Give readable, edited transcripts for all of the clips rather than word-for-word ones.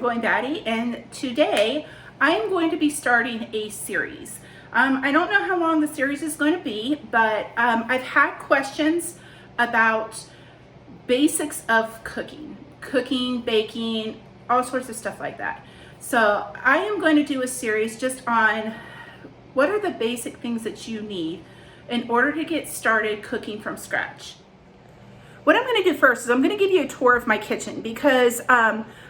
Going Batty, and today I am going to be starting a series. I don't know how long the series is going to be, but I've had questions about basics of cooking, baking, all sorts of stuff like that. So I am going to do a series just on what are the basic things that you need in order to get started cooking from scratch. What I'm going to do first is I'm going to give you a tour of my kitchen, because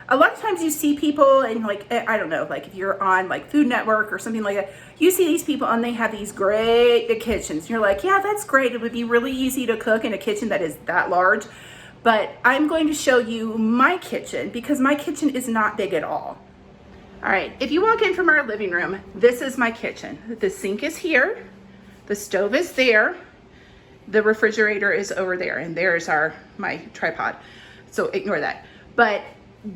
a lot of times you see people and, like, I don't know, like if you're on like Food Network or something like that, you see these people and they have these great big kitchens. You're like, yeah, that's great. It would be really easy to cook in a kitchen that is that large. But I'm going to show you my kitchen, because my kitchen is not big at all. All right, if you walk in from our living room, this is my kitchen. The sink is here, the stove is there, the refrigerator is over there, and there's my tripod, so ignore that. But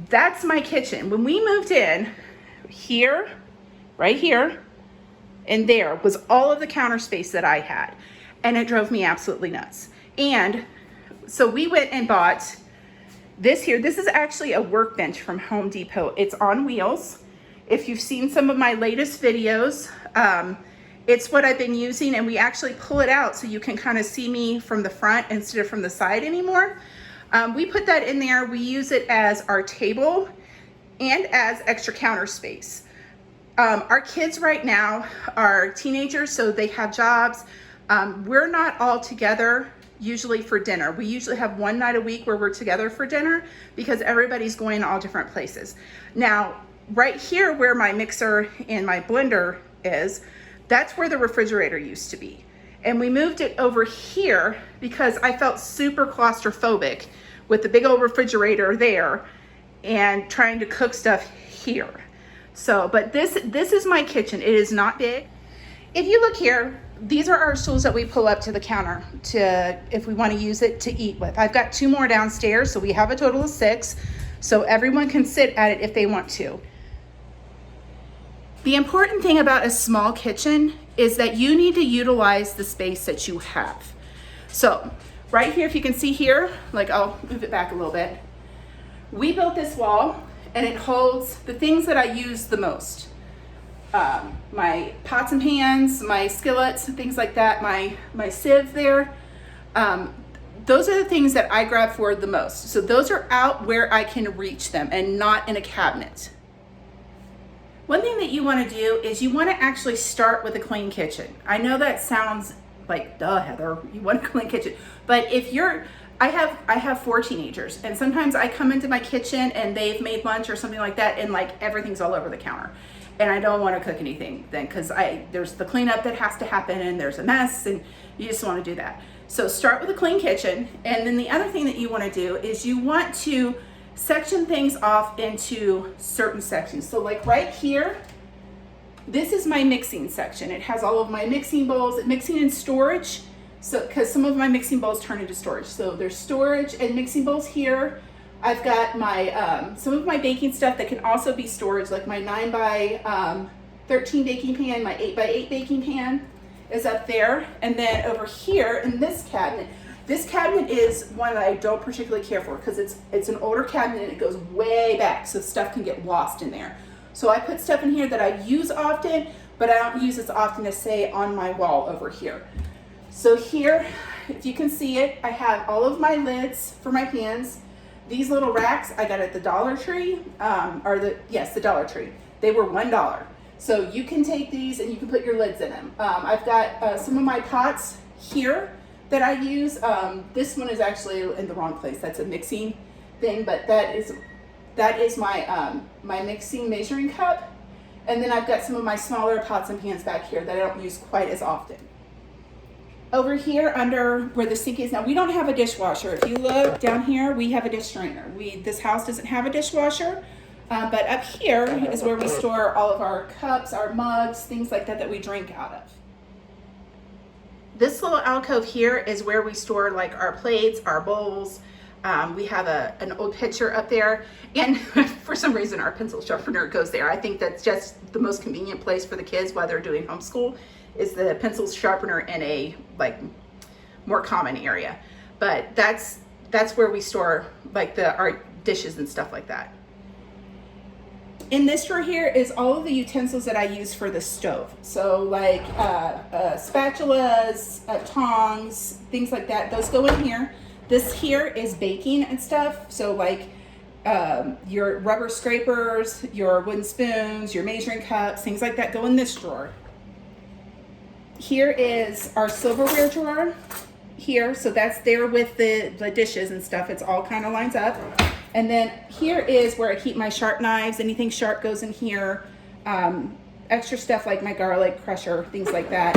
that's my kitchen. When we moved in, here, right here, and there was all of the counter space that I had, and it drove me absolutely nuts. And so we went and bought this here. This is actually a workbench from Home Depot. It's on wheels. If you've seen some of my latest videos, it's what I've been using, and we actually pull it out so you can kind of see me from the front instead of from the side anymore. We put that in there. We use it as our table and as extra counter space. Our kids right now are teenagers, so they have jobs. We're not all together usually for dinner. We usually have one night a week where we're together for dinner, because everybody's going all different places. Now, right here where my mixer and my blender is, that's where the refrigerator used to be. And we moved it over here because I felt super claustrophobic with the big old refrigerator there and trying to cook stuff here. So, but this is my kitchen. It is not big. If you look here, these are our stools that we pull up to the counter if we want to use it to eat with. I've got 2 more downstairs, so we have a total of 6. So everyone can sit at it if they want to. The important thing about a small kitchen is that you need to utilize the space that you have. So right here, if you can see here, like I'll move it back a little bit. We built this wall and it holds the things that I use the most. My pots and pans, my skillets, things like that, my sieve there. Those are the things that I grab for the most. So those are out where I can reach them and not in a cabinet. One thing that you want to do is you want to actually start with a clean kitchen. I know that sounds like, duh, Heather, you want a clean kitchen. But if I have 4 teenagers, and sometimes I come into my kitchen and they've made lunch or something like that, and like everything's all over the counter. And I don't want to cook anything then, because there's the cleanup that has to happen, and there's a mess, and you just want to do that. So start with a clean kitchen. And then the other thing that you want to do is you want to section things off into certain sections. So like right here, this is my mixing section. It has all of my mixing bowls, mixing and storage. So, because some of my mixing bowls turn into storage. So there's storage and mixing bowls here. I've got my, some of my baking stuff that can also be storage, like my 9x13 baking pan, my 8x8 baking pan is up there. And then over here in this cabinet is one that I don't particularly care for, because it's an older cabinet and it goes way back, so stuff can get lost in there. So I put stuff in here that I use often, but I don't use as often as, say, on my wall over here. So here, if you can see it, I have all of my lids for my pans. These little racks I got at the Dollar Tree, the Dollar Tree. They were $1. So you can take these and you can put your lids in them. I've got some of my pots here that I use. This one is actually in the wrong place. That's a mixing thing, but that is my my mixing measuring cup. And then I've got some of my smaller pots and pans back here that I don't use quite as often. Over here under where the sink is, now we don't have a dishwasher. If you look down here, we have a dish drainer. This house doesn't have a dishwasher, but up here is where we store all of our cups, our mugs, things like that we drink out of. This little alcove here is where we store like our plates, our bowls. We have an old pitcher up there, and for some reason our pencil sharpener goes there. I think that's just the most convenient place for the kids while they're doing homeschool, is the pencil sharpener in a like more common area. But that's where we store like our dishes and stuff like that. In this drawer here is all of the utensils that I use for the stove. So like spatulas, tongs, things like that. Those go in here. This here is baking and stuff. So like your rubber scrapers, your wooden spoons, your measuring cups, things like that go in this drawer. Here is our silverware drawer here. So that's there with the dishes and stuff. It's all kind of lines up. And then here is where I keep my sharp knives. Anything sharp goes in here. Extra stuff like my garlic crusher, things like that.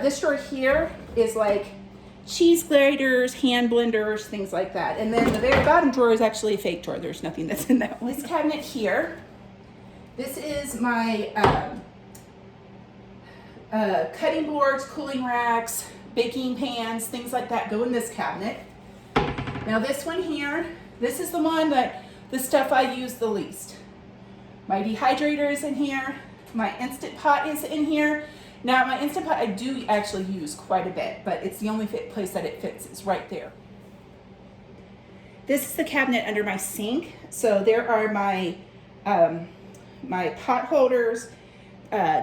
This drawer here is like cheese graters, hand blenders, things like that. And then the very bottom drawer is actually a fake drawer. There's nothing that's in that one. This cabinet here, this is my cutting boards, cooling racks, baking pans, things like that go in this cabinet. Now this one here, this is the one that the stuff I use the least. My dehydrator is in here. My Instant Pot is in here. Now my Instant Pot I do actually use quite a bit, but it's the only place that it fits is right there. This is the cabinet under my sink. So there are my my pot holders,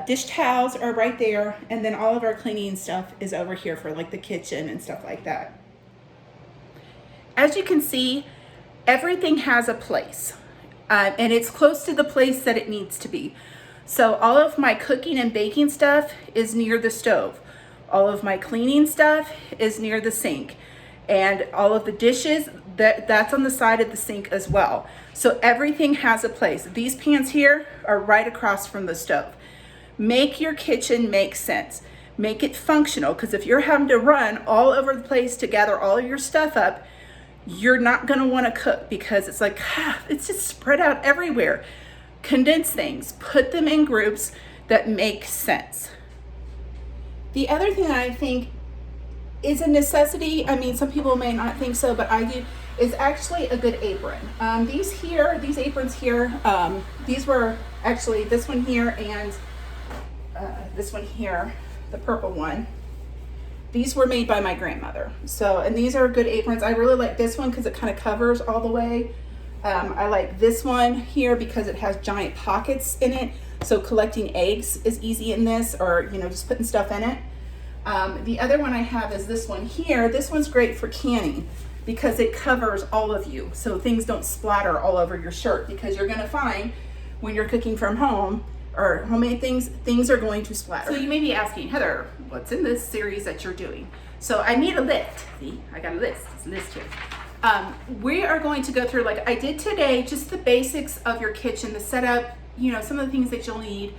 dish towels are right there, and then all of our cleaning stuff is over here for like the kitchen and stuff like that. As you can see, everything has a place, and it's close to the place that it needs to be. So all of my cooking and baking stuff is near the stove. All of my cleaning stuff is near the sink. And all of the dishes, that's on the side of the sink as well. So everything has a place. These pans here are right across from the stove. Make your kitchen make sense. Make it functional, because if you're having to run all over the place to gather all of your stuff up, you're not going to want to cook, because it's like, it's just spread out everywhere. Condense things, put them in groups that make sense. The other thing that I think is a necessity, I mean, some people may not think so, but I do, is actually a good apron. These aprons here, these were actually this one here and this one here, the purple one. These were made by my grandmother. So, and these are good aprons. I really like this one because it kind of covers all the way. I like this one here because it has giant pockets in it. So collecting eggs is easy in this, or, you know, just putting stuff in it. The other one I have is this one here. This one's great for canning because it covers all of you. So things don't splatter all over your shirt, because you're gonna find when you're cooking from home or homemade things are going to splatter. So you may be asking, Heather, what's in this series that you're doing? So I made a list. See, I got a list. It's a list here. We are going to go through, like I did today, just the basics of your kitchen, the setup, you know, some of the things that you'll need,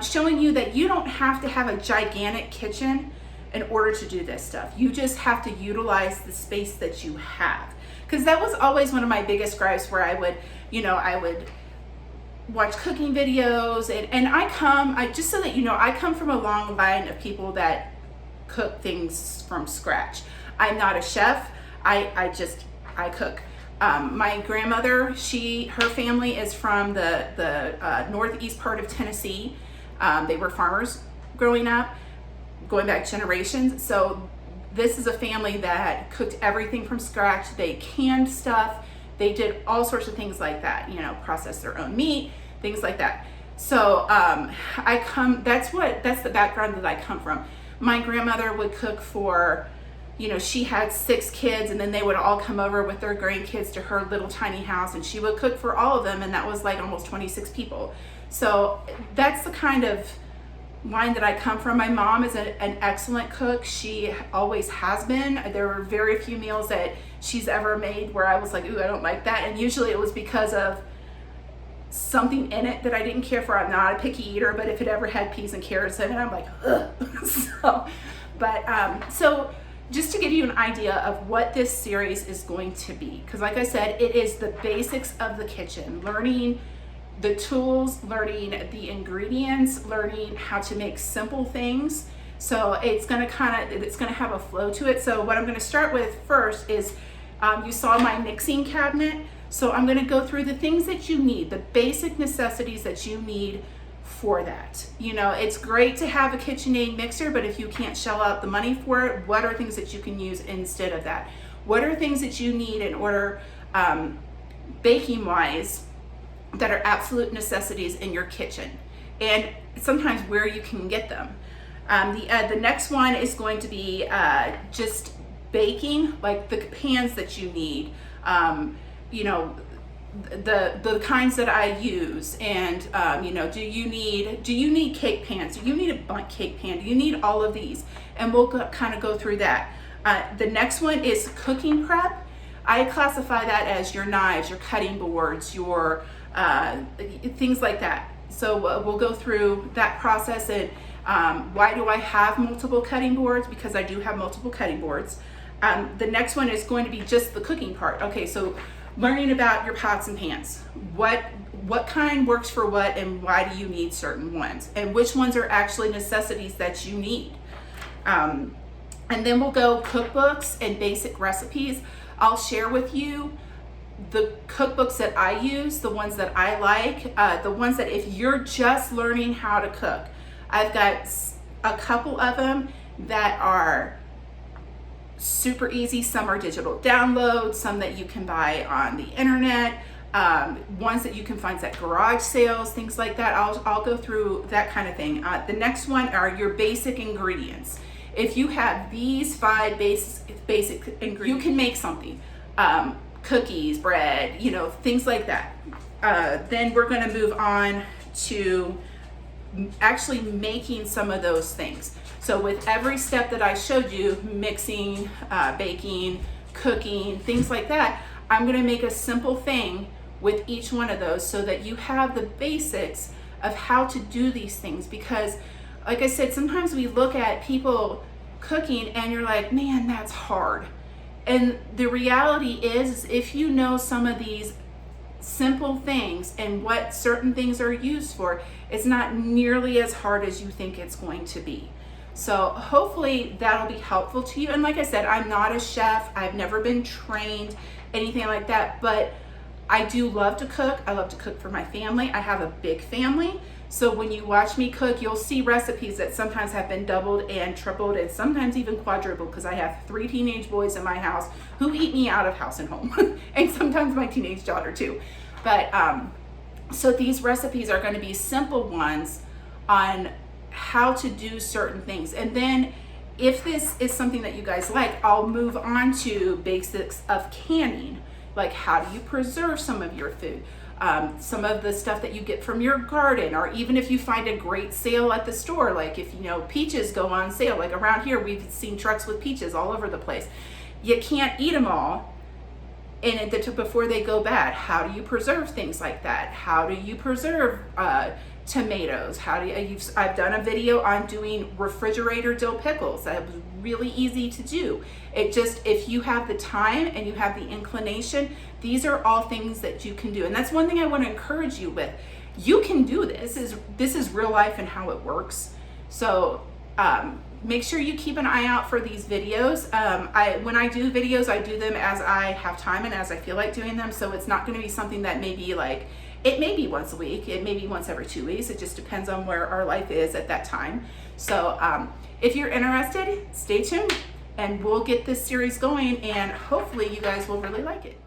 showing you that you don't have to have a gigantic kitchen in order to do this stuff. You just have to utilize the space that you have. Because that was always one of my biggest gripes, where I would watch cooking videos, and just so that you know, I come from a long line of people that cook things from scratch. I'm not a chef. I cook. My grandmother, her family is from the northeast part of Tennessee. They were farmers growing up, going back generations. So this is a family that cooked everything from scratch. They canned stuff. They did all sorts of things like that, you know, processed their own meat, things like that. So that's the background that I come from. My grandmother would cook for, you know, she had 6 kids, and then they would all come over with their grandkids to her little tiny house, and she would cook for all of them, and that was like almost 26 people. So that's the kind of line that I come from. My mom is an excellent cook. She always has been. There were very few meals that she's ever made where I was like, ooh, I don't like that. And usually it was because of something in it that I didn't care for. I'm not a picky eater, but if it ever had peas and carrots in it, I'm like, ugh. So just to give you an idea of what this series is going to be, because like I said, it is the basics of the kitchen, learning the tools, learning the ingredients, learning how to make simple things. So it's going to have a flow to it. So what I'm going to start with first is, you saw my mixing cabinet. So I'm going to go through the things that you need, the basic necessities that you need for that. You know, it's great to have a KitchenAid mixer, but if you can't shell out the money for it, what are things that you can use instead of that? What are things that you need in order, baking wise, that are absolute necessities in your kitchen, and sometimes where you can get them. The next one is going to be just baking, like the pans that you need, you know, the kinds that I use, and you know, do you need cake pans? Do you need a bundt cake pan? Do you need all of these? And we'll kind of go through that. The next one is cooking prep. I classify that as your knives, your cutting boards, your things like that. So we'll go through that process. And why do I have multiple cutting boards? Because I do have multiple cutting boards. The next one is going to be just the cooking part. Okay, so learning about your pots and pans. What kind works for what, and why do you need certain ones? And which ones are actually necessities that you need? And then we'll go cookbooks and basic recipes. I'll share with you the cookbooks that I use, the ones that I like, the ones that if you're just learning how to cook. I've got a couple of them that are super easy. Some are digital downloads, some that you can buy on the internet, ones that you can find at garage sales, things like that. I'll go through that kind of thing. The next one are your basic ingredients. If you have these 5 basic ingredients, you can make something. Cookies, bread, you know, things like that. Then we're going to move on to actually making some of those things. So with every step that I showed you, mixing, baking, cooking, things like that, I'm going to make a simple thing with each one of those so that you have the basics of how to do these things. Because like I said, sometimes we look at people cooking and you're like, man, that's hard. And the reality is, if you know some of these simple things and what certain things are used for, it's not nearly as hard as you think it's going to be. So hopefully that'll be helpful to you. And like I said, I'm not a chef. I've never been trained, anything like that, but I do love to cook. I love to cook for my family. I have a big family. So when you watch me cook, you'll see recipes that sometimes have been doubled and tripled and sometimes even quadrupled, because I have 3 teenage boys in my house who eat me out of house and home and sometimes my teenage daughter too. But so these recipes are going to be simple ones on how to do certain things. And then if this is something that you guys like, I'll move on to basics of canning. Like, how do you preserve some of your food? Some of the stuff that you get from your garden, or even if you find a great sale at the store, like if you know peaches go on sale, like around here we've seen trucks with peaches all over the place. You can't eat them all before they go bad. How do you preserve things like that? How do you preserve tomatoes? I've done a video on doing refrigerator dill pickles. That was really easy to do. It just, if you have the time and you have the inclination, these are all things that you can do. And that's one thing I want to encourage you with. You can do this. This is real life and how it works. So make sure you keep an eye out for these videos. When I do videos, I do them as I have time and as I feel like doing them. So it's not going to be something that may be like, it may be once a week, it may be once every 2 weeks. It just depends on where our life is at that time. So if you're interested, stay tuned and we'll get this series going, and hopefully you guys will really like it.